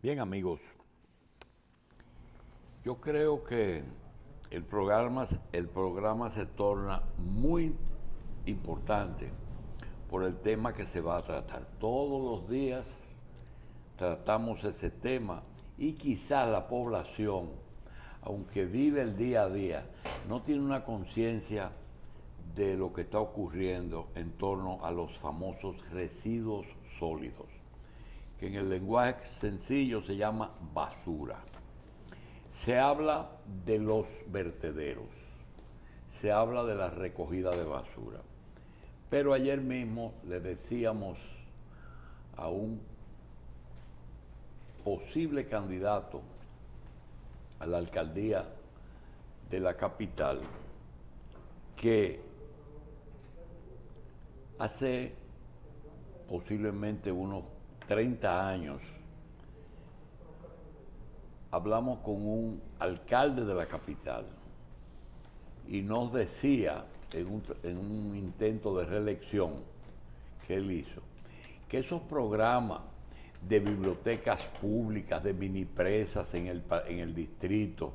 Bien, amigos, yo creo que el programa se torna muy importante por el tema que se va a tratar. Todos los días tratamos ese tema y quizás la población, aunque vive el día a día, no tiene una conciencia de lo que está ocurriendo en torno a los famosos residuos sólidos, que en el lenguaje sencillo se llama basura. Se habla de los vertederos, se habla de la recogida de basura. Pero ayer mismo le decíamos a un posible candidato a la alcaldía de la capital que hace posiblemente unos 30 años hablamos con un alcalde de la capital y nos decía en un intento de reelección que él hizo, que esos programas de bibliotecas públicas, de minipresas en el distrito,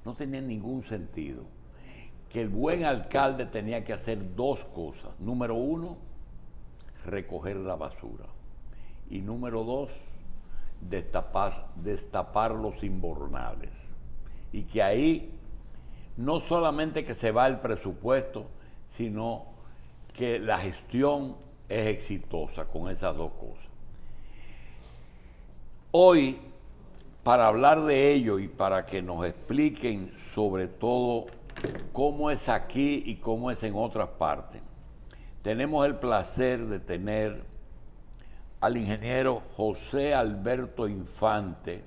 no tenían ningún sentido. Que el buen alcalde tenía que hacer dos cosas. Número uno, recoger la basura. Y número dos, destapar los imbornales. Y que ahí no solamente que se va el presupuesto, sino que la gestión es exitosa con esas dos cosas. Hoy, para hablar de ello y para que nos expliquen sobre todo cómo es aquí y cómo es en otras partes, tenemos el placer de tener al ingeniero José Alberto Infante,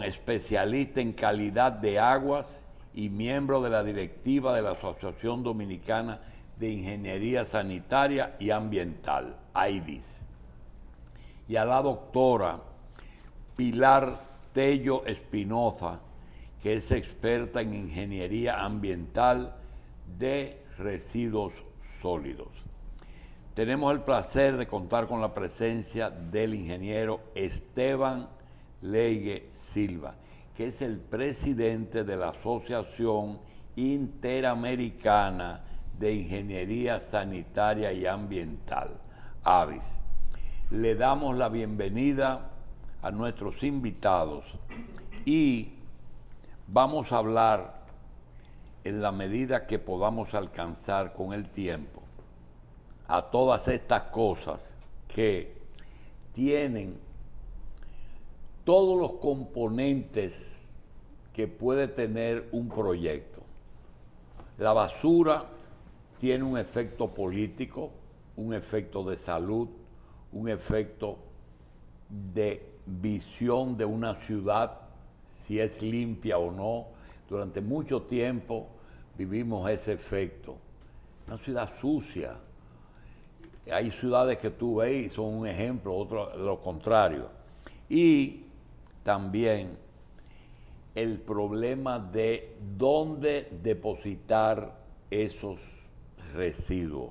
especialista en calidad de aguas y miembro de la directiva de la Asociación Dominicana de Ingeniería Sanitaria y Ambiental, AIDIS, y a la doctora Pilar Tello Espinoza, que es experta en ingeniería ambiental de residuos sólidos. Tenemos el placer de contar con la presencia del ingeniero Esteban Leigue Silva, que es el presidente de la Asociación Interamericana de Ingeniería Sanitaria y Ambiental, ABIS. Le damos la bienvenida a nuestros invitados y vamos a hablar en la medida que podamos alcanzar con el tiempo a todas estas cosas que tienen todos los componentes que puede tener un proyecto. La basura tiene un efecto político, un efecto de salud, un efecto de visión de una ciudad, si es limpia o no. Durante mucho tiempo vivimos ese efecto. Una ciudad sucia. Hay ciudades que tú ves y son un ejemplo, otro lo contrario. Y también el problema de dónde depositar esos residuos.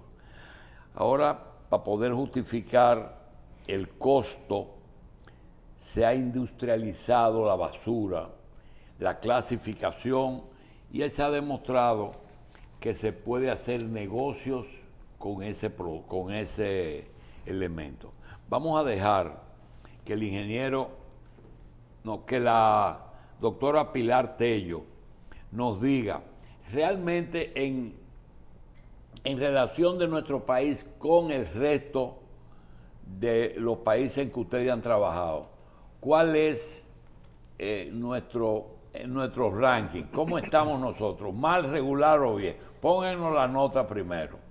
Ahora, para poder justificar el costo, se ha industrializado la basura, la clasificación, y se ha demostrado que se puede hacer negocios con ese elemento. Vamos a dejar que que la doctora Pilar Tello nos diga realmente en relación de nuestro país con el resto de los países en que ustedes han trabajado, ¿cuál es nuestro ranking? ¿Cómo estamos nosotros? ¿Mal, regular o bien? Pónganos la nota primero.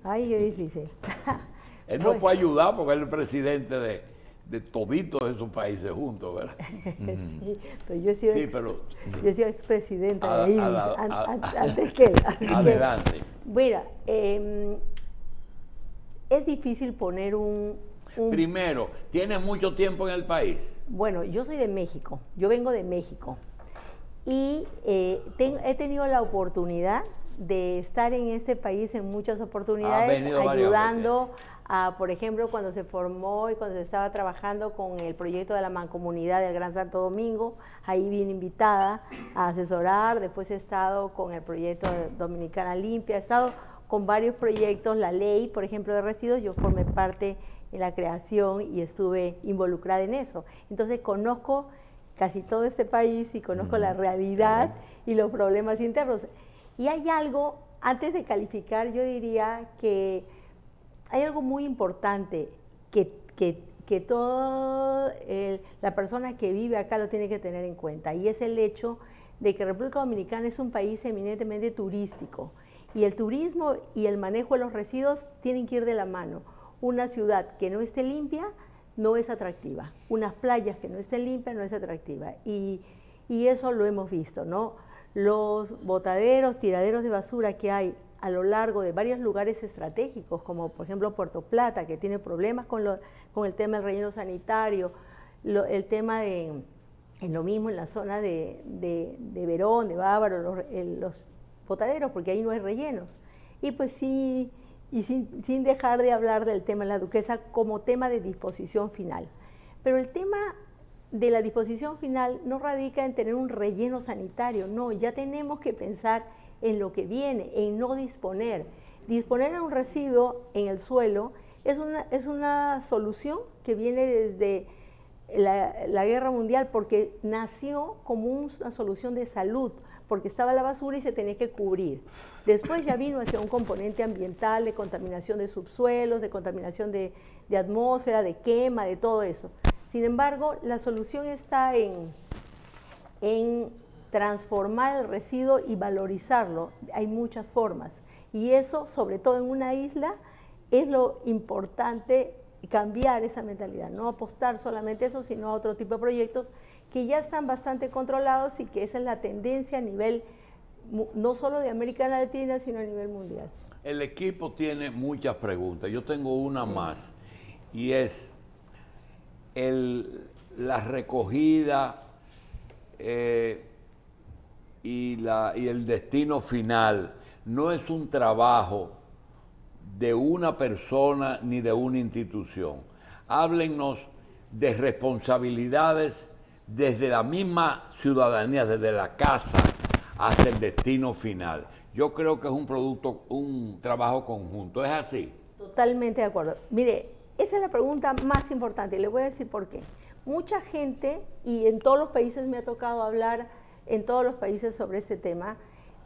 Ay, qué difícil. Él nos puede ayudar porque él es el presidente de toditos esos países juntos, ¿verdad? Sí, pero yo he sido expresidenta de IBIS antes que él. Adelante. Mira, es difícil poner un... Primero, ¿tienes mucho tiempo en el país? Bueno, yo soy de México, yo vengo de México y he tenido la oportunidad de estar en este país en muchas oportunidades, ayudando por ejemplo, cuando se formó y cuando se estaba trabajando con el proyecto de la Mancomunidad del Gran Santo Domingo, ahí vine invitada a asesorar. Después he estado con el proyecto de Dominicana Limpia, he estado con varios proyectos, la ley, por ejemplo, de residuos. Yo formé parte en la creación y estuve involucrada en eso. Entonces conozco casi todo este país y conozco la realidad y los problemas internos. Y hay algo, antes de calificar, yo diría que hay algo muy importante que toda la persona que vive acá lo tiene que tener en cuenta, y es el hecho de que República Dominicana es un país eminentemente turístico, y el turismo y el manejo de los residuos tienen que ir de la mano. Una ciudad que no esté limpia no es atractiva, unas playas que no estén limpias no es atractiva, y eso lo hemos visto, ¿no? Los botaderos, tiraderos de basura que hay a lo largo de varios lugares estratégicos, como por ejemplo Puerto Plata, que tiene problemas con el tema del relleno sanitario, el tema de, en lo mismo en la zona de Verón, de Bávaro, los botaderos, porque ahí no hay rellenos. Y pues sí, y sin dejar de hablar del tema de la Duquesa como tema de disposición final. Pero el tema de la disposición final no radica en tener un relleno sanitario, no, ya tenemos que pensar en lo que viene, en no disponer. Disponer de un residuo en el suelo es una solución que viene desde la Guerra Mundial, porque nació como una solución de salud, porque estaba la basura y se tenía que cubrir. Después ya vino hacia un componente ambiental de contaminación de subsuelos, de contaminación de atmósfera, de quema, de todo eso. Sin embargo, la solución está en transformar el residuo y valorizarlo. Hay muchas formas, y eso, sobre todo en una isla, es lo importante, cambiar esa mentalidad, no apostar solamente a eso, sino a otro tipo de proyectos que ya están bastante controlados, y que esa es la tendencia a nivel no solo de América Latina, sino a nivel mundial. El equipo tiene muchas preguntas. Yo tengo una más, y es la recogida y el destino final. No es un trabajo de una persona ni de una institución. Háblennos de responsabilidades desde la misma ciudadanía, desde la casa hasta el destino final. Yo creo que es un trabajo conjunto. ¿Es así? Totalmente de acuerdo. Mire, esa es la pregunta más importante, y le voy a decir por qué. Mucha gente, y en todos los países me ha tocado hablar en todos los países sobre este tema,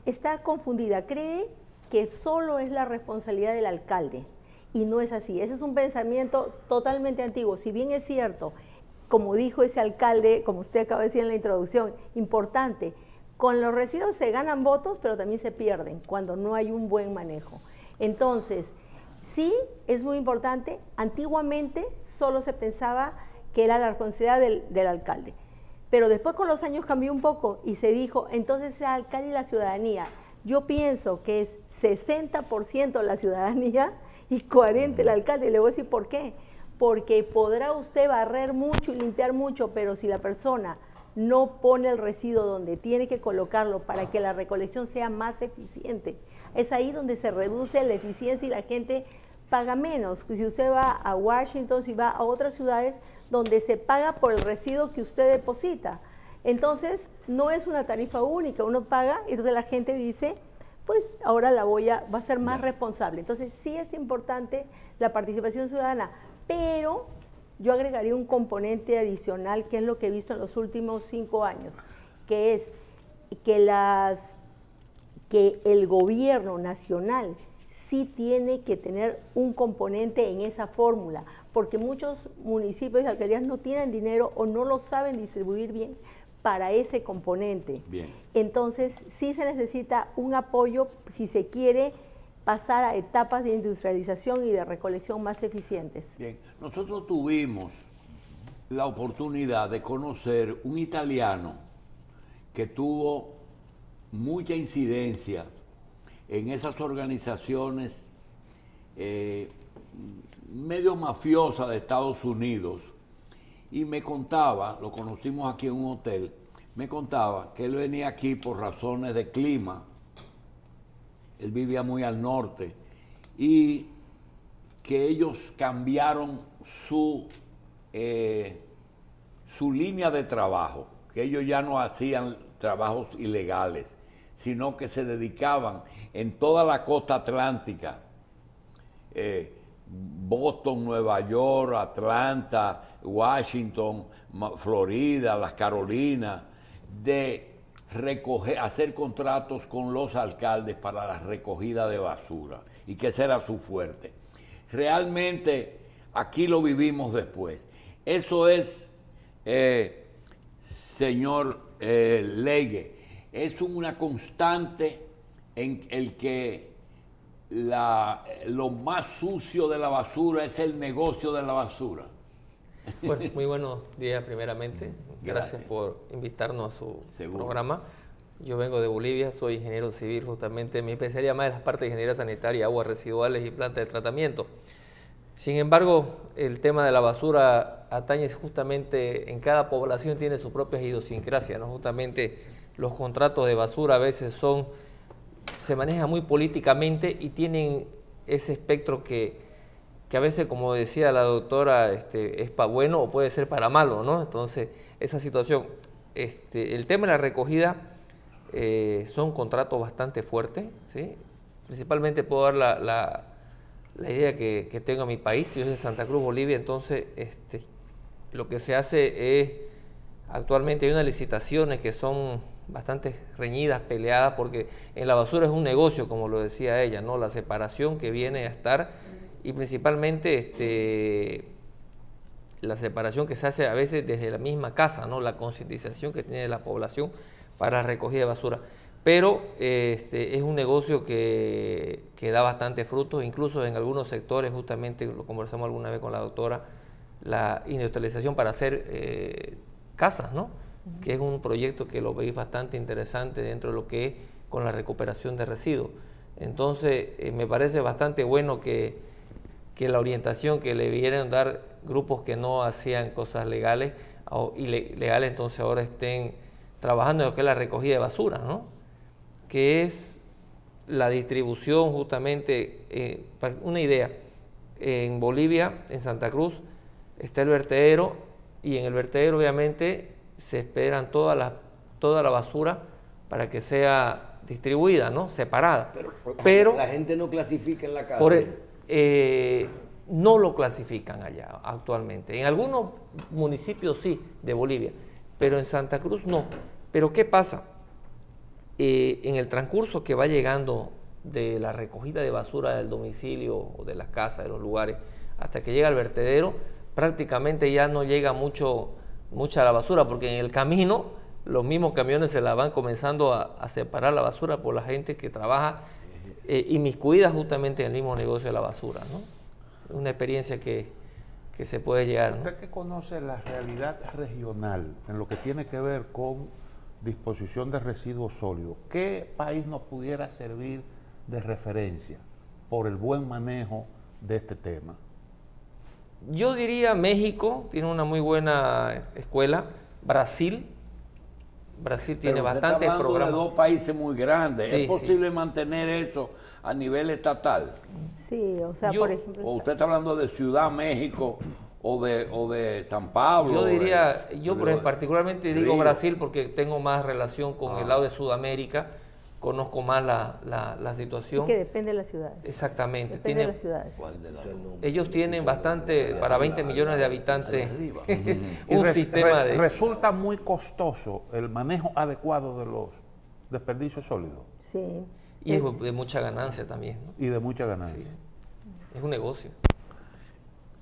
está confundida, cree que solo es la responsabilidad del alcalde, y no es así. Ese es un pensamiento totalmente antiguo. Si bien es cierto, como dijo ese alcalde, como usted acaba de decir en la introducción, importante, con los residuos se ganan votos, pero también se pierden cuando no hay un buen manejo. Entonces, sí, es muy importante. Antiguamente solo se pensaba que era la responsabilidad del alcalde, pero después con los años cambió un poco y se dijo, entonces el alcalde y la ciudadanía. Yo pienso que es 60% la ciudadanía y 40% el alcalde, y le voy a decir por qué. Porque podrá usted barrer mucho y limpiar mucho, pero si la persona no pone el residuo donde tiene que colocarlo para que la recolección sea más eficiente, es ahí donde se reduce la eficiencia y la gente paga menos. Si usted va a Washington, si va a otras ciudades donde se paga por el residuo que usted deposita, entonces no es una tarifa única, uno paga, y entonces la gente dice, pues ahora va a ser más responsable. Entonces sí es importante la participación ciudadana, pero yo agregaría un componente adicional, que es lo que he visto en los últimos 5 años, que es que el gobierno nacional sí tiene que tener un componente en esa fórmula, porque muchos municipios y alcaldías no tienen dinero o no lo saben distribuir bien para ese componente. Bien. Entonces sí se necesita un apoyo si se quiere pasar a etapas de industrialización y de recolección más eficientes. Bien, nosotros tuvimos la oportunidad de conocer un italiano que tuvo mucha incidencia en esas organizaciones medio mafiosas de Estados Unidos, y me contaba, lo conocimos aquí en un hotel, me contaba que él venía aquí por razones de clima. Él vivía muy al norte y que ellos cambiaron su línea de trabajo, que ellos ya no hacían trabajos ilegales, sino que se dedicaban en toda la costa atlántica, Boston, Nueva York, Atlanta, Washington, Florida, las Carolinas, de hacer contratos con los alcaldes para la recogida de basura, y que ese era su fuerte. Realmente aquí lo vivimos después. Eso es, señor Legue, es una constante en el que lo más sucio de la basura es el negocio de la basura. Bueno, muy buenos días primeramente. Gracias por invitarnos a su programa. Yo vengo de Bolivia, soy ingeniero civil, justamente mi especialidad más es la parte de ingeniería sanitaria, aguas residuales y plantas de tratamiento. Sin embargo, el tema de la basura atañe justamente, en cada población tiene su propia idiosincrasia, ¿no? Justamente los contratos de basura a veces se manejan muy políticamente y tienen ese espectro que a veces, como decía la doctora, es para bueno o puede ser para malo, ¿no? Entonces, esa situación, el tema de la recogida son contratos bastante fuertes, ¿sí? Principalmente puedo dar la idea que tengo en mi país. Yo soy de Santa Cruz, Bolivia. Entonces lo que se hace es, actualmente hay unas licitaciones que son bastante reñidas, peleadas, porque en la basura es un negocio, como lo decía ella, ¿no? La separación que viene a estar, y principalmente la separación que se hace a veces desde la misma casa, ¿no? La concientización que tiene la población para la recogida de basura. Pero es un negocio que da bastante frutos, incluso en algunos sectores, justamente lo conversamos alguna vez con la doctora, la industrialización para hacer casas, ¿no? Que es un proyecto que lo veis bastante interesante dentro de lo que es con la recuperación de residuos. Entonces, me parece bastante bueno que la orientación que le vieron dar grupos que no hacían cosas legales o ilegales, entonces ahora estén trabajando en lo que es la recogida de basura, ¿no? Que es la distribución justamente, una idea, en Bolivia, en Santa Cruz, está el vertedero, y en el vertedero obviamente se esperan toda la basura para que sea distribuida, ¿no? Separada. Pero la gente no clasifica en la casa. No lo clasifican allá actualmente. En algunos municipios sí, de Bolivia, pero en Santa Cruz no. Pero ¿qué pasa? En el transcurso que va llegando de la recogida de basura del domicilio o de las casas, de los lugares, hasta que llega al vertedero, prácticamente ya no llega mucha la basura, porque en el camino los mismos camiones se la van comenzando a separar la basura por la gente que trabaja inmiscuida justamente en el mismo negocio de la basura, ¿no? Una experiencia que se puede llegar, ¿no? Usted que conoce la realidad regional en lo que tiene que ver con disposición de residuos sólidos, ¿qué país nos pudiera servir de referencia por el buen manejo de este tema? Yo diría México, tiene una muy buena escuela. Brasil tiene bastante programas. De dos países muy grandes. Sí, ¿Es posible mantener eso a nivel estatal? Sí, o sea, por ejemplo... ¿O usted está hablando de Ciudad México o de San Pablo? Yo diría, particularmente digo Brasil porque tengo más relación con el lado de Sudamérica, conozco más la situación. Y que depende de las ciudades. Exactamente. Depende de las ciudades. Ellos tienen bastante, para 20 millones de habitantes, un sistema de... Resulta muy costoso el manejo adecuado de los desperdicios sólidos. Sí. Y es de mucha ganancia también, ¿no? Y de mucha ganancia. Sí. Es un negocio.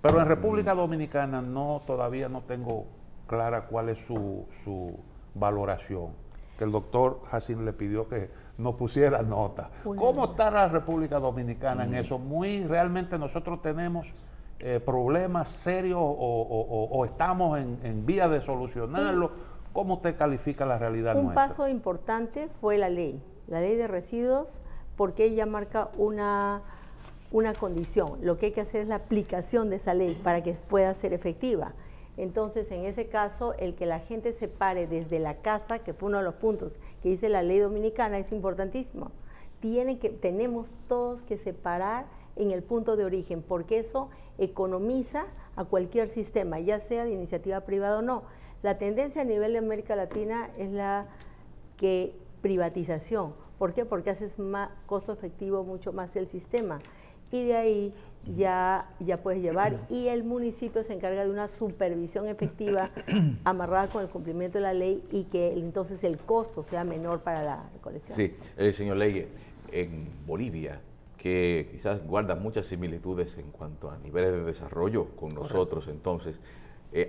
Pero en República Dominicana todavía no tengo clara cuál es su valoración, que el doctor Jacín le pidió que no pusiera nota. ¿Cómo está la República Dominicana en eso? Realmente nosotros tenemos problemas serios o estamos en vía de solucionarlo. ¿Cómo usted califica la realidad nuestra? Un paso importante fue la ley de residuos, porque ella marca una condición. Lo que hay que hacer es la aplicación de esa ley para que pueda ser efectiva. Entonces, en ese caso, el que la gente se pare desde la casa, que fue uno de los puntos que dice la ley dominicana, es importantísimo. Tenemos todos que separar en el punto de origen, porque eso economiza a cualquier sistema, ya sea de iniciativa privada o no. La tendencia a nivel de América Latina es la que privatización. ¿Por qué? Porque haces más costo efectivo mucho más el sistema. Y de ahí ya puedes llevar, y el municipio se encarga de una supervisión efectiva amarrada con el cumplimiento de la ley, y que entonces el costo sea menor para la recolección. Sí, señor Leyes, en Bolivia, que quizás guarda muchas similitudes en cuanto a niveles de desarrollo con nosotros, entonces,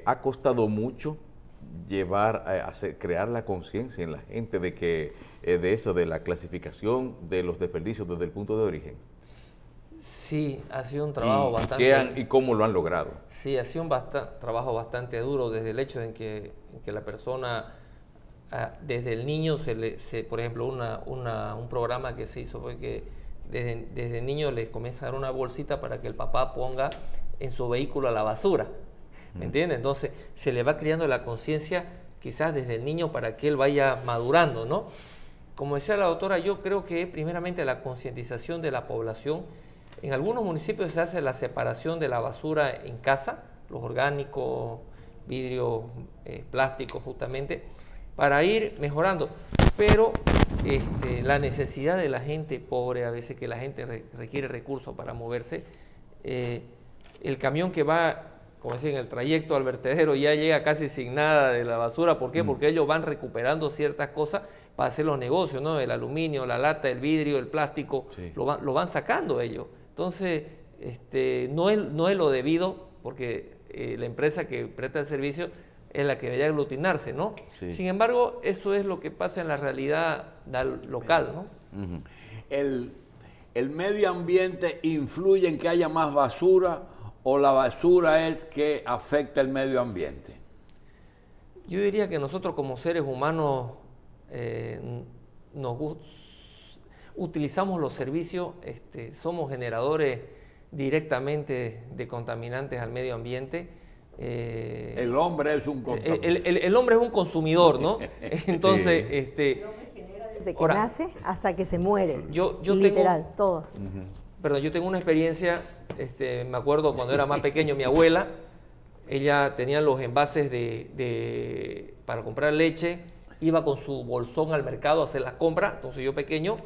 ha costado mucho crear la conciencia en la gente de que de eso, de la clasificación de los desperdicios desde el punto de origen. Sí, ha sido un trabajo bastante... ¿Y cómo lo han logrado? Sí, ha sido un trabajo bastante duro, desde el hecho en que la persona, desde el niño, por ejemplo, un programa que se hizo fue que desde el niño les comienza a dar una bolsita para que el papá ponga en su vehículo la basura, ¿me entiendes? Entonces se le va creando la conciencia quizás desde el niño para que él vaya madurando, ¿no? Como decía la doctora, yo creo que primeramente la concientización de la población. En algunos municipios se hace la separación de la basura en casa, los orgánicos, vidrio, plástico justamente, para ir mejorando. Pero la necesidad de la gente pobre, a veces que la gente requiere recursos para moverse, el camión que va, como decía, en el trayecto al vertedero ya llega casi sin nada de la basura. ¿Por qué? Porque ellos van recuperando ciertas cosas para hacer los negocios, ¿no? El aluminio, la lata, el vidrio, el plástico, sí, lo van sacando ellos. Entonces, no es lo debido, porque la empresa que presta el servicio es la que debería aglutinarse, ¿no? Sí. Sin embargo, eso es lo que pasa en la realidad local, ¿no? ¿El medio ambiente influye en que haya más basura, o la basura es que afecta el medio ambiente? Yo diría que nosotros como seres humanos utilizamos los servicios, somos generadores directamente de contaminantes al medio ambiente. El hombre es un contaminante. El hombre es un consumidor, ¿no? Entonces, el hombre genera desde que nace hasta que se muere. Yo literal, tengo, todos. Perdón, yo tengo una experiencia, me acuerdo cuando era más pequeño, mi abuela, ella tenía los envases para comprar leche, iba con su bolsón al mercado a hacer las compras, entonces yo pequeño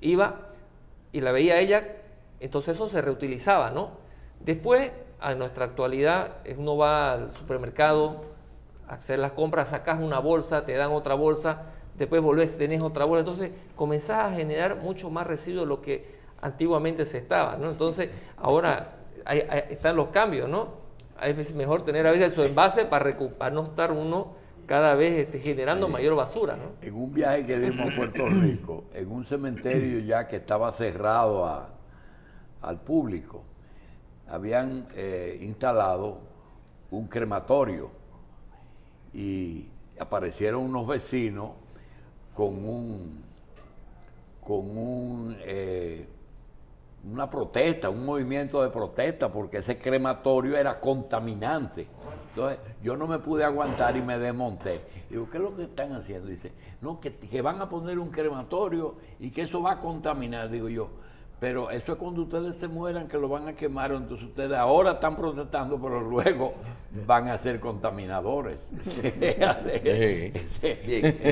iba y la veía a ella, entonces eso se reutilizaba, ¿no? Después, a nuestra actualidad, uno va al supermercado a hacer las compras, sacas una bolsa, te dan otra bolsa, después volvés, tenés otra bolsa, entonces comenzás a generar mucho más residuo de lo que antiguamente se estaba, ¿no? Entonces, ahora están los cambios, ¿no? Es mejor tener a veces su envase para no estar uno cada vez generando mayor basura, ¿no? En un viaje que dimos a Puerto Rico, en un cementerio ya que estaba cerrado al público, habían instalado un crematorio y aparecieron unos vecinos con una protesta, un movimiento de protesta, porque ese crematorio era contaminante. Entonces, yo no me pude aguantar y me desmonté. Digo, ¿qué es lo que están haciendo? Dice, no, que van a poner un crematorio y que eso va a contaminar. Digo yo, pero eso es cuando ustedes se mueran, que lo van a quemar. Entonces, ustedes ahora están protestando, pero luego van a ser contaminadores.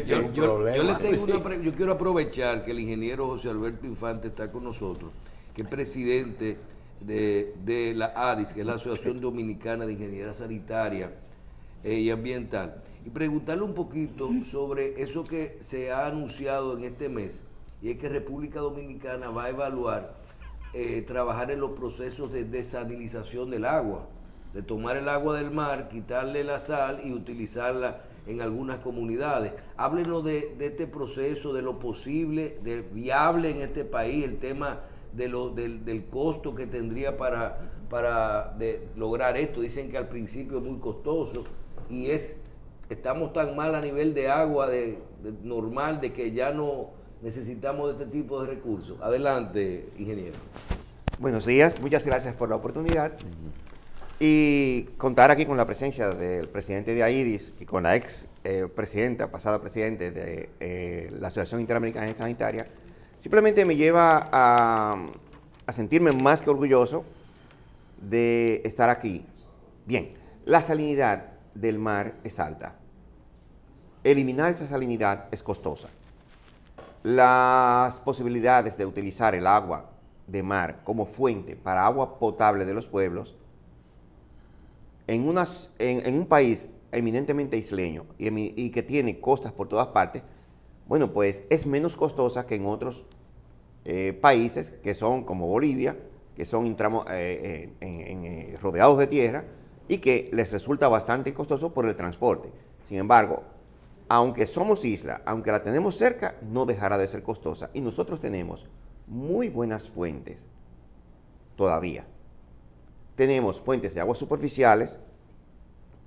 Yo quiero aprovechar que el ingeniero José Alberto Infante está con nosotros, que es presidente de la ADIS, que es la Asociación Dominicana de Ingeniería Sanitaria y Ambiental, y preguntarle un poquito sobre eso que se ha anunciado en este mes, y es que República Dominicana va a evaluar trabajar en los procesos de desalinización del agua, de tomar el agua del mar, quitarle la sal y utilizarla en algunas comunidades. Háblenos de este proceso, de lo posible, de viable en este país, el tema del costo que tendría para lograr esto. Dicen que al principio es muy costoso y estamos tan mal a nivel de agua normal de que ya no necesitamos de este tipo de recursos. Adelante, ingeniero. Buenos días, muchas gracias por la oportunidad y contar aquí con la presencia del presidente de AIDIS y con la pasada presidente de la Asociación Interamericana de Sanitaria. Simplemente me lleva a a sentirme más que orgulloso de estar aquí. Bien, la salinidad del mar es alta. Eliminar esa salinidad es costosa. Las posibilidades de utilizar el agua de mar como fuente para agua potable de los pueblos en un país eminentemente isleño y que tiene costas por todas partes, bueno, pues es menos costosa que en otros países que son como Bolivia, que son rodeados de tierra y que les resulta bastante costoso por el transporte. Sin embargo, aunque somos isla, aunque la tenemos cerca, no dejará de ser costosa. Y nosotros tenemos muy buenas fuentes todavía. Tenemos fuentes de aguas superficiales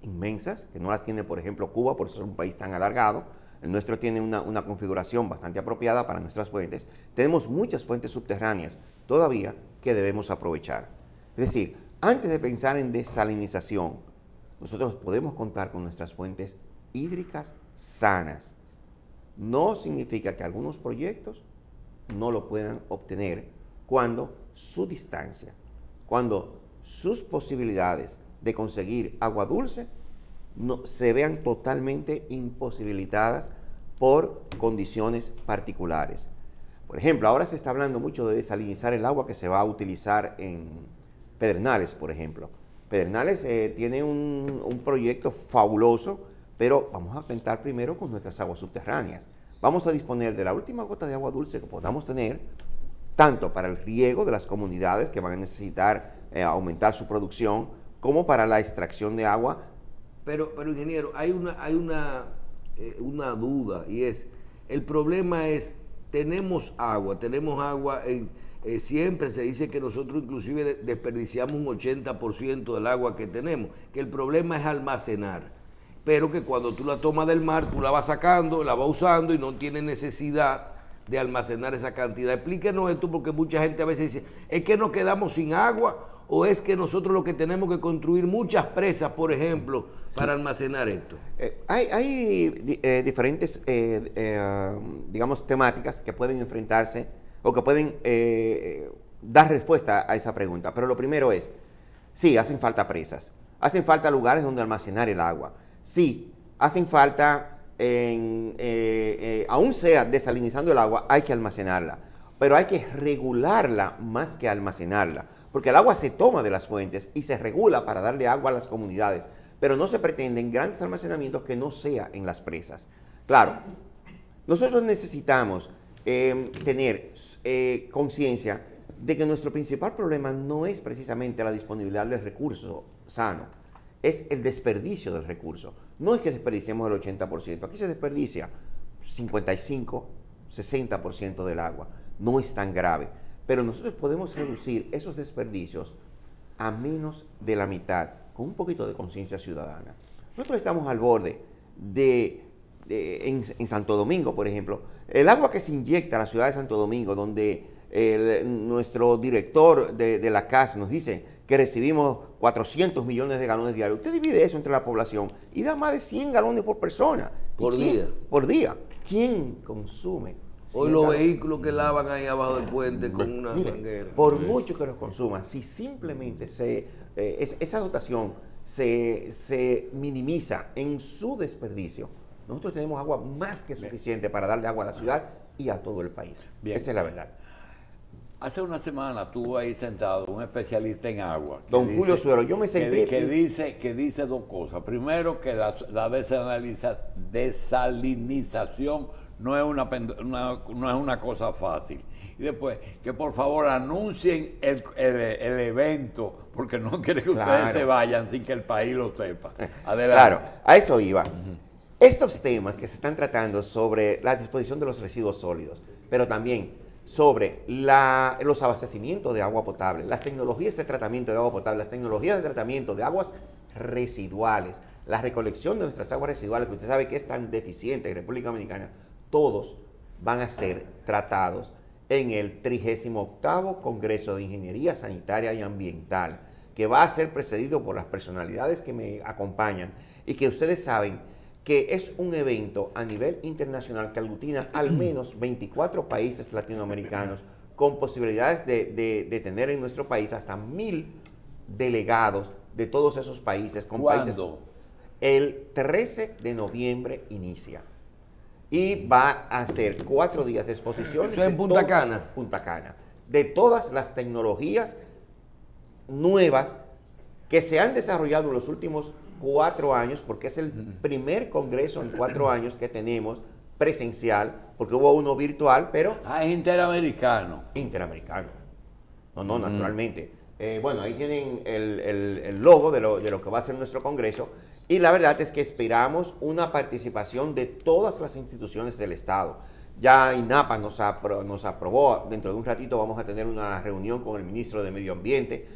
inmensas, que no las tiene, por ejemplo, Cuba, por eso es un país tan alargado. El nuestro tiene una configuración bastante apropiada para nuestras fuentes. Tenemos muchas fuentes subterráneas todavía que debemos aprovechar. Es decir, antes de pensar en desalinización, nosotros podemos contar con nuestras fuentes hídricas sanas. No significa que algunos proyectos no lo puedan obtener cuando su distancia, cuando sus posibilidades de conseguir agua dulce no, se vean totalmente imposibilitadas por condiciones particulares. Por ejemplo, ahora se está hablando mucho de desalinizar el agua que se va a utilizar en Pedernales, por ejemplo. Pedernales tiene un proyecto fabuloso, pero vamos a tentar primero con nuestras aguas subterráneas. Vamos a disponer de la última gota de agua dulce que podamos tener, tanto para el riego de las comunidades que van a necesitar aumentar su producción, como para la extracción de agua. Pero ingeniero, hay una duda, y es, el problema es, tenemos agua, siempre se dice que nosotros inclusive desperdiciamos un 80% del agua que tenemos, que el problema es almacenar, pero que cuando tú la tomas del mar, tú la vas sacando, la vas usando y no tienes necesidad de almacenar esa cantidad. Explíquenos esto, porque mucha gente a veces dice, ¿es que nos quedamos sin agua o es que nosotros lo que tenemos que construir muchas presas, por ejemplo, para almacenar esto? Hay diferentes, digamos, temáticas que pueden enfrentarse o que pueden dar respuesta a esa pregunta. Pero lo primero es, sí, hacen falta presas, hacen falta lugares donde almacenar el agua. Sí, hacen falta, aún sea desalinizando el agua, hay que almacenarla, pero hay que regularla más que almacenarla, porque el agua se toma de las fuentes y se regula para darle agua a las comunidades, pero no se pretenden grandes almacenamientos que no sea en las presas. Claro, nosotros necesitamos tener conciencia de que nuestro principal problema no es precisamente la disponibilidad del recurso sano, es el desperdicio del recurso. No es que desperdiciemos el 80%, aquí se desperdicia 55, 60% del agua. No es tan grave, pero nosotros podemos reducir esos desperdicios a menos de la mitad, con un poquito de conciencia ciudadana. Nosotros estamos al borde en Santo Domingo, por ejemplo, el agua que se inyecta a la ciudad de Santo Domingo, donde nuestro director de la CAS nos dice que recibimos 400 millones de galones diarios. Usted divide eso entre la población y da más de 100 galones por persona. Por día. Por día. ¿Quién consume? Hoy los vehículos que lavan ahí abajo del puente con una manguera. Por mucho que los consuman, si simplemente esa dotación se minimiza en su desperdicio, nosotros tenemos agua más que suficiente para darle agua a la ciudad y a todo el país. Bien. Esa es la verdad. Hace una semana estuvo ahí sentado un especialista en agua. Don Julio Suero, yo me senté... Que dice dos cosas. Primero, que la desalinización no es una cosa fácil. Y después, que por favor anuncien el evento, porque no quiere que ustedes se vayan sin que el país lo sepa. Adelante. Claro, a eso iba. Estos temas que se están tratando sobre la disposición de los residuos sólidos, pero también sobre los abastecimientos de agua potable, las tecnologías de tratamiento de agua potable, las tecnologías de tratamiento de aguas residuales, la recolección de nuestras aguas residuales, que usted sabe que es tan deficiente en República Dominicana, todos van a ser tratados en el 38º Congreso de Ingeniería Sanitaria y Ambiental, que va a ser precedido por las personalidades que me acompañan y que ustedes saben que es un evento a nivel internacional que aglutina al menos 24 países latinoamericanos con posibilidades de tener en nuestro país hasta 1000 delegados de todos esos países. ¿Cuándo? El 13 de noviembre inicia. Y va a ser 4 días de exposición. ¿Eso es en Punta Cana? Punta Cana. De todas las tecnologías nuevas que se han desarrollado en los últimos 4 años, porque es el primer congreso en 4 años que tenemos presencial, porque hubo uno virtual, pero... Es interamericano. Interamericano. No, naturalmente. Bueno, ahí tienen el logo de lo que va a ser nuestro congreso, y la verdad es que esperamos una participación de todas las instituciones del Estado. Ya INAPA nos aprobó, dentro de un ratito vamos a tener una reunión con el ministro de Medio Ambiente,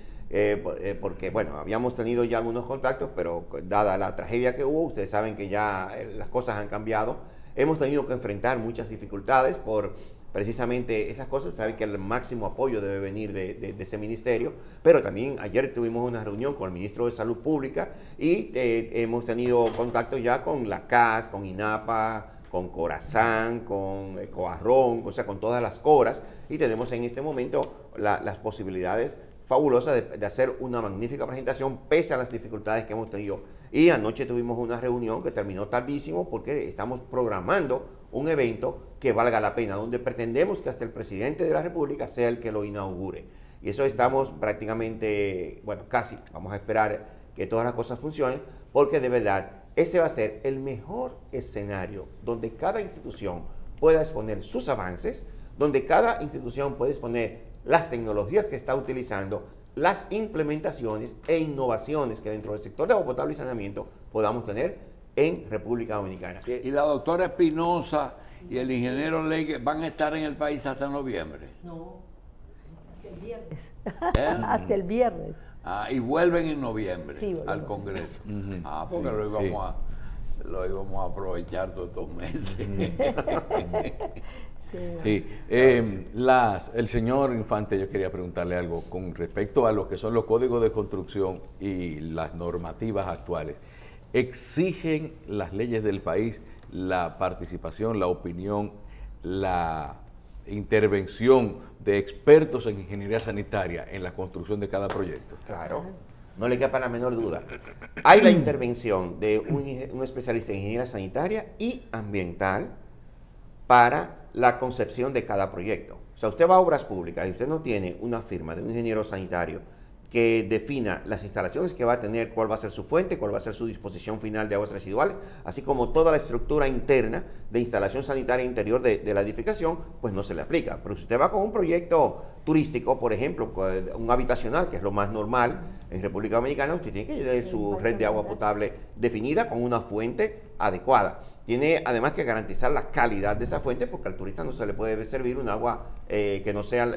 porque, bueno, habíamos tenido ya algunos contactos, pero dada la tragedia que hubo, ustedes saben que ya las cosas han cambiado. Hemos tenido que enfrentar muchas dificultades por precisamente esas cosas. Saben que el máximo apoyo debe venir de ese ministerio, pero también ayer tuvimos una reunión con el ministro de Salud Pública y hemos tenido contacto ya con la CAS, con INAPA, con Corazán, con Coarrón, o sea, con todas las coras, y tenemos en este momento las posibilidades fabulosas de hacer una magnífica presentación pese a las dificultades que hemos tenido. Y anoche tuvimos una reunión que terminó tardísimo porque estamos programando un evento que valga la pena, donde pretendemos que hasta el presidente de la República sea el que lo inaugure. Y eso estamos prácticamente, bueno, casi, vamos a esperar que todas las cosas funcionen, porque de verdad ese va a ser el mejor escenario donde cada institución pueda exponer sus avances, donde cada institución puede exponer las tecnologías que está utilizando, las implementaciones e innovaciones que dentro del sector de agua potable y saneamiento podamos tener en República Dominicana. ¿Y la doctora Espinosa y el ingeniero Ley van a estar en el país hasta noviembre? No, hasta el viernes. Hasta el viernes. Y vuelven en noviembre, sí, al Congreso. Porque lo íbamos a aprovechar todos estos meses. Sí, el señor Infante, yo quería preguntarle algo con respecto a lo que son los códigos de construcción y las normativas actuales. ¿Exigen las leyes del país la participación, la opinión, la intervención de expertos en ingeniería sanitaria en la construcción de cada proyecto? Claro, no le quepa la menor duda. Hay la intervención de un especialista en ingeniería sanitaria y ambiental para la concepción de cada proyecto. O sea, usted va a obras públicas y usted no tiene una firma de un ingeniero sanitario que defina las instalaciones que va a tener, cuál va a ser su fuente, cuál va a ser su disposición final de aguas residuales, así como toda la estructura interna de instalación sanitaria interior de la edificación, pues no se le aplica. Pero si usted va con un proyecto turístico, por ejemplo, un habitacional, que es lo más normal en República Dominicana, usted tiene que tener su red de agua potable definida con una fuente adecuada. Tiene además que garantizar la calidad de esa fuente, porque al turista no se le puede servir un agua que no sea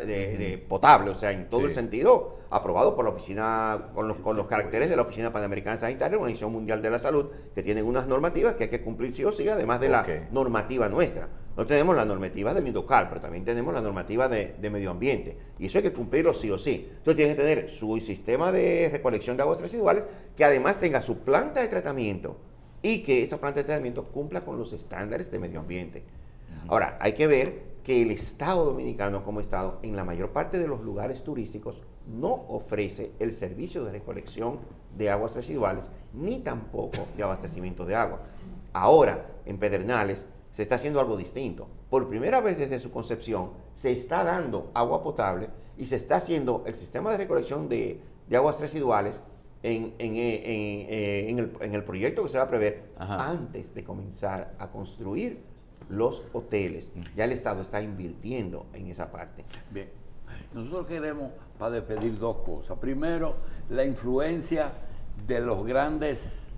potable, o sea, en todo el sentido, aprobado por la oficina, con los caracteres de la Oficina Panamericana Sanitaria, Organización Mundial de la Salud, que tienen unas normativas que hay que cumplir sí o sí, además de la normativa nuestra. No tenemos la normativa de Mindocal, pero también tenemos la normativa de medio ambiente, y eso hay que cumplirlo sí o sí. Entonces tiene que tener su sistema de recolección de aguas residuales, que además tenga su planta de tratamiento, y que esa planta de tratamiento cumpla con los estándares de medio ambiente. Ahora, hay que ver que el Estado Dominicano como Estado, en la mayor parte de los lugares turísticos, no ofrece el servicio de recolección de aguas residuales, ni tampoco de abastecimiento de agua. Ahora, en Pedernales, se está haciendo algo distinto. Por primera vez desde su concepción, se está dando agua potable y se está haciendo el sistema de recolección de aguas residuales en el proyecto que se va a prever antes de comenzar a construir los hoteles. Ya el Estado está invirtiendo en esa parte. Bien, nosotros queremos, para despedir, dos cosas. Primero, la influencia de los grandes...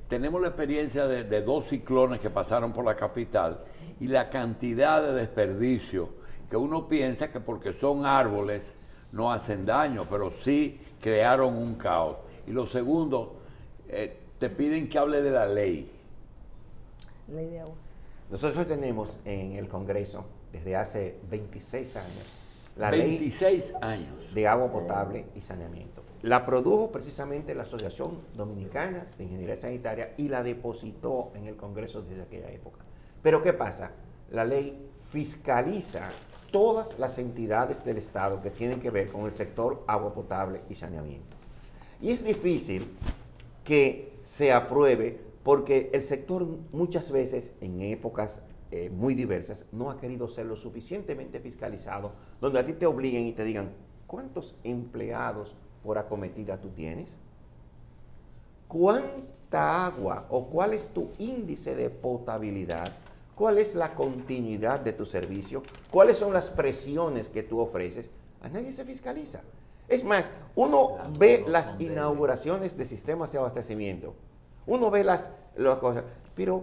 tenemos la experiencia de 2 ciclones que pasaron por la capital y la cantidad de desperdicio que uno piensa que porque son árboles no hacen daño, pero sí crearon un caos. Y lo segundo, te piden que hable de la ley. Ley de agua. Nosotros tenemos en el Congreso, desde hace 26 años, la 26 años de agua potable y saneamiento. La produjo precisamente la Asociación Dominicana de Ingeniería Sanitaria y la depositó en el Congreso desde aquella época. Pero ¿qué pasa? La ley fiscaliza todas las entidades del Estado que tienen que ver con el sector agua potable y saneamiento. Y es difícil que se apruebe porque el sector muchas veces, en épocas muy diversas, no ha querido ser lo suficientemente fiscalizado, donde a ti te obliguen y te digan, ¿cuántos empleados por acometida tú tienes? ¿Cuánta agua o cuál es tu índice de potabilidad? ¿Cuál es la continuidad de tu servicio? ¿Cuáles son las presiones que tú ofreces? A nadie se fiscaliza. Es más, uno ve las inauguraciones de sistemas de abastecimiento, uno ve las cosas, pero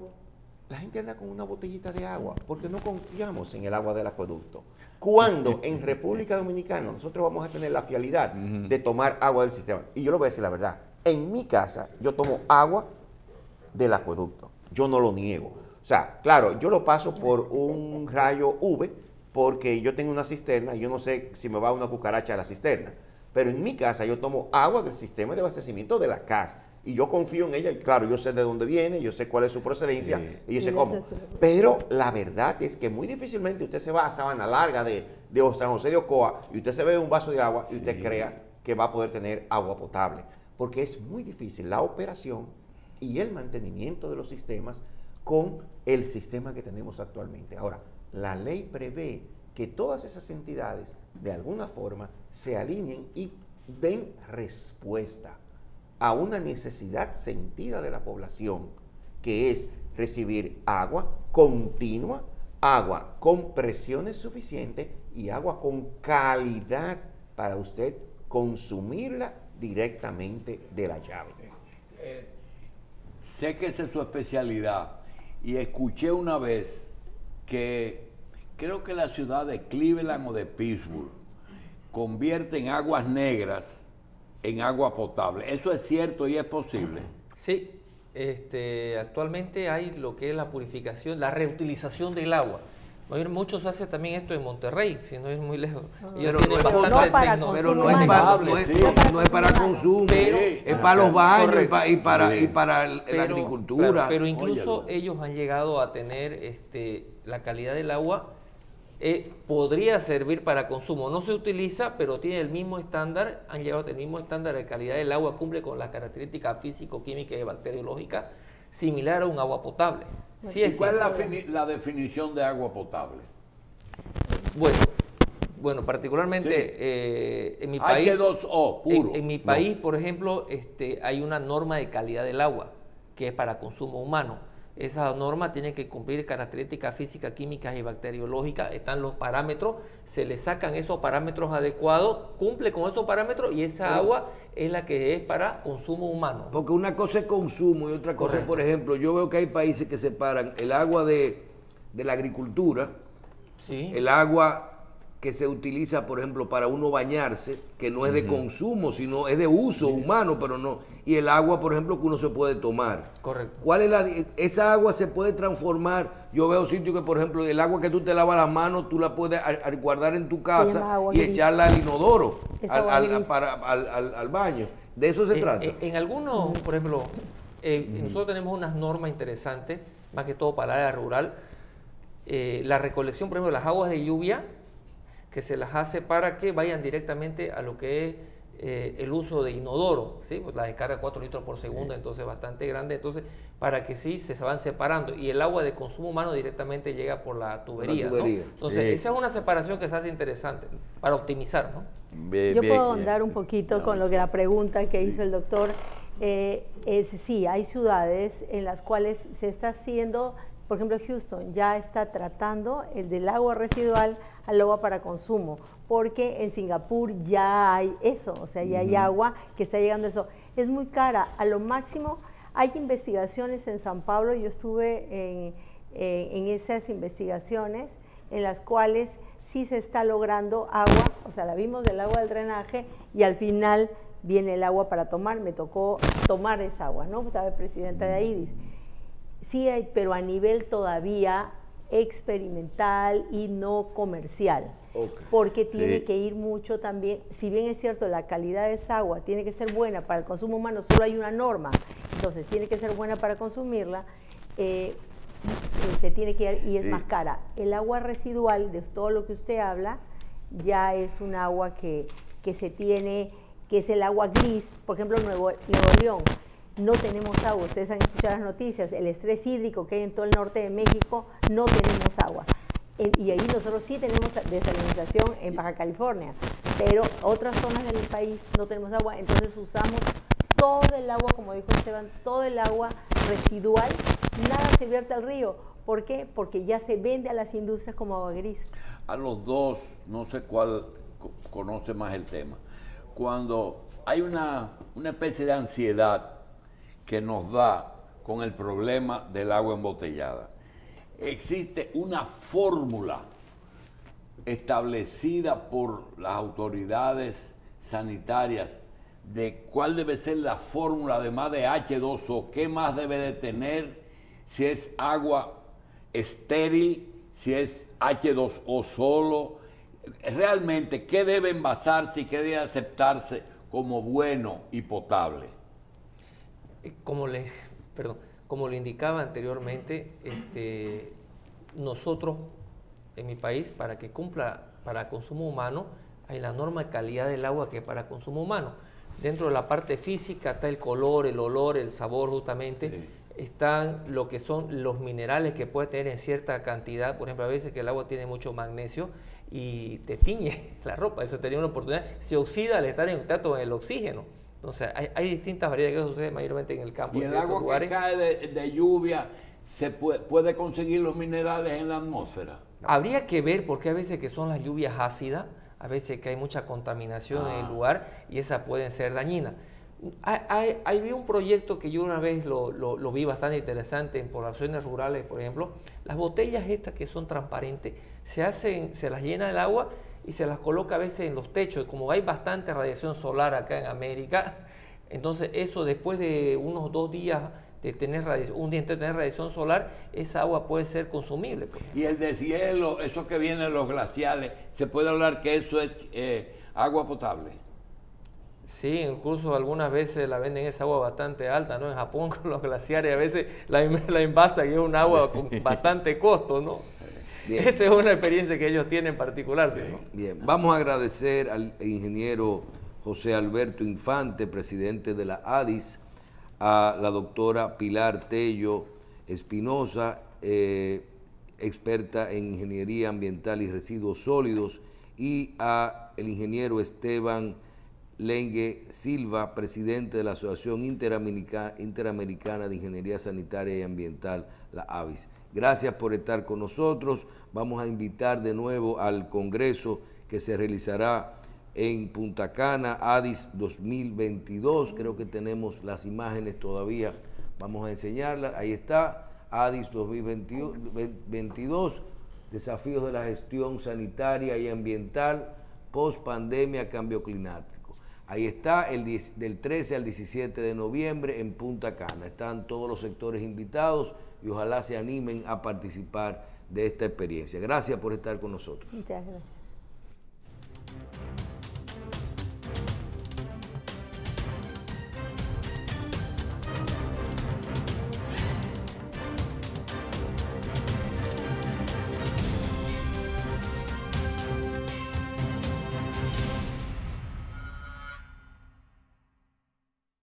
la gente anda con una botellita de agua porque no confiamos en el agua del acueducto. Cuando en República Dominicana nosotros vamos a tener la fiabilidad de tomar agua del sistema, y yo le voy a decir la verdad, en mi casa yo tomo agua del acueducto, yo no lo niego. O sea, claro, yo lo paso por un rayo UV porque yo tengo una cisterna y yo no sé si me va una cucaracha a la cisterna. Pero en mi casa yo tomo agua del sistema de abastecimiento de la casa y yo confío en ella y claro, yo sé de dónde viene, yo sé cuál es su procedencia y yo sé cómo. Pero la verdad es que muy difícilmente usted se va a Sabana Larga de San José de Ocoa y usted se bebe un vaso de agua y usted crea que va a poder tener agua potable. Porque es muy difícil la operación y el mantenimiento de los sistemas con el sistema que tenemos actualmente. Ahora, la ley prevé que todas esas entidades de alguna forma se alineen y den respuesta a una necesidad sentida de la población, que es recibir agua continua, agua con presiones suficientes y agua con calidad para usted consumirla directamente de la llave. Sé que esa es su especialidad y escuché una vez que creo que la ciudad de Cleveland o de Pittsburgh convierten aguas negras en agua potable. ¿Eso es cierto y es posible? Sí, actualmente hay lo que es la purificación, la reutilización del agua. Muchos hacen también esto en Monterrey, si no es muy lejos. Pero no es para consumo, es para los baños y para la agricultura. Claro, pero incluso ellos han llegado a tener la calidad del agua. Podría servir para consumo, no se utiliza, pero tiene el mismo estándar, han llegado al mismo estándar de calidad del agua, cumple con las características físico-químicas y bacteriológicas, similar a un agua potable. Sí, ¿y cuál es la definición de agua potable? Bueno, particularmente en mi país, H2O, puro. En mi país, por ejemplo, hay una norma de calidad del agua que es para consumo humano. Esa norma tiene que cumplir características físicas, químicas y bacteriológicas. Están los parámetros, se le sacan esos parámetros adecuados, cumple con esos parámetros y esa agua es la que es para consumo humano. Porque una cosa es consumo y otra cosa es, por ejemplo, yo veo que hay países que separan el agua de la agricultura, el agua que se utiliza, por ejemplo, para uno bañarse, que no es de consumo, sino es de uso humano, pero no. Y el agua, por ejemplo, que uno se puede tomar. Correcto. ¿Cuál es esa agua se puede transformar? Yo veo sitios que, por ejemplo, el agua que tú te lavas las manos, tú la puedes guardar en tu casa y echarla al inodoro, al baño. ¿De eso se trata? En algunos, por ejemplo, nosotros tenemos unas normas interesantes, más que todo para el área rural. La recolección, por ejemplo, de las aguas de lluvia, que se las hace para que vayan directamente a lo que es el uso de inodoro, ¿sí? Pues la descarga 4 litros por segundo, entonces bastante grande, entonces para que sí se van separando y el agua de consumo humano directamente llega por la tubería, ¿no? Entonces esa es una separación que se hace interesante para optimizar, ¿no? Yo puedo ahondar un poquito con lo que la pregunta que hizo el doctor. Sí, hay ciudades en las cuales se está haciendo, por ejemplo, Houston ya está tratando el del agua residual al agua para consumo, porque en Singapur ya hay eso, o sea, ya hay agua que está llegando a eso. Es muy cara, a lo máximo hay investigaciones en San Pablo, yo estuve en esas investigaciones en las cuales sí se está logrando agua, o sea, la vimos del agua del drenaje y al final viene el agua para tomar, me tocó tomar esa agua, ¿no? Estaba presidenta de AIDIS. Sí hay, pero a nivel todavía experimental y no comercial, porque tiene que ir mucho también, si bien es cierto la calidad de esa agua tiene que ser buena para el consumo humano, solo hay una norma, entonces tiene que ser buena para consumirla, se tiene que ir y es más cara. El agua residual, de todo lo que usted habla, ya es un agua que se tiene, que es el agua gris. Por ejemplo, Nuevo León, no tenemos agua. Ustedes han escuchado las noticias, el estrés hídrico que hay en todo el norte de México, no tenemos agua. Y ahí nosotros sí tenemos desalinización en Baja California, pero otras zonas del país no tenemos agua, entonces usamos todo el agua, como dijo Esteban, todo el agua residual, nada se vierte al río. ¿Por qué? Porque ya se vende a las industrias como agua gris. A los dos, no sé cuál conoce más el tema. Cuando hay una especie de ansiedad que nos da con el problema del agua embotellada, existe una fórmula establecida por las autoridades sanitarias de cuál debe ser la fórmula, además de H2O, qué más debe de tener, si es agua estéril, si es H2O solo, realmente qué debe envasarse y qué debe aceptarse como bueno y potable. Como le indicaba anteriormente, nosotros en mi país, para que cumpla para consumo humano, hay la norma de calidad del agua que es para consumo humano. Dentro de la parte física está el color, el olor, el sabor justamente, sí. Están lo que son los minerales que puede tener en cierta cantidad. Por ejemplo, a veces que el agua tiene mucho magnesio y te tiñe la ropa, eso tenía una oportunidad, se oxida al estar en contacto con el oxígeno. Entonces, hay distintas variedades que suceden mayormente en el campo. Y el agua lugares que cae de lluvia, ¿se puede conseguir los minerales en la atmósfera? Habría que ver, porque a veces que son las lluvias ácidas, a veces que hay mucha contaminación en el lugar y esas pueden ser dañinas. Hay un proyecto que yo una vez lo vi bastante interesante en poblaciones rurales, por ejemplo. Las botellas estas que son transparentes, se las llena el agua y se las coloca a veces en los techos. Como hay bastante radiación solar acá en América, entonces eso después de unos 2 días de tener un día entero de tener radiación solar, esa agua puede ser consumible. Y el deshielo, eso que viene de los glaciales, ¿se puede hablar que eso es agua potable? Sí, incluso algunas veces la venden esa agua bastante alta, ¿no? En Japón con los glaciares a veces la envasan y es un agua con bastante costo, ¿no? Bien. Esa es una experiencia que ellos tienen en particular. Bien, ¿no? Bien, vamos a agradecer al ingeniero José Alberto Infante, presidente de la ADIS, a la doctora Pilar Tello Espinosa, experta en ingeniería ambiental y residuos sólidos, y a el ingeniero Esteban Lengue Silva, presidente de la Asociación Interamericana de Ingeniería Sanitaria y Ambiental, la ABIS. Gracias por estar con nosotros. Vamos a invitar de nuevo al Congreso que se realizará en Punta Cana, ADIS 2022. Creo que tenemos las imágenes todavía. Vamos a enseñarlas. Ahí está, ADIS 2022, desafíos de la gestión sanitaria y ambiental, post pandemia, cambio climático. Ahí está, del 13 al 17 de noviembre en Punta Cana. Están todos los sectores invitados y ojalá se animen a participar de esta experiencia. Gracias por estar con nosotros. Muchas gracias.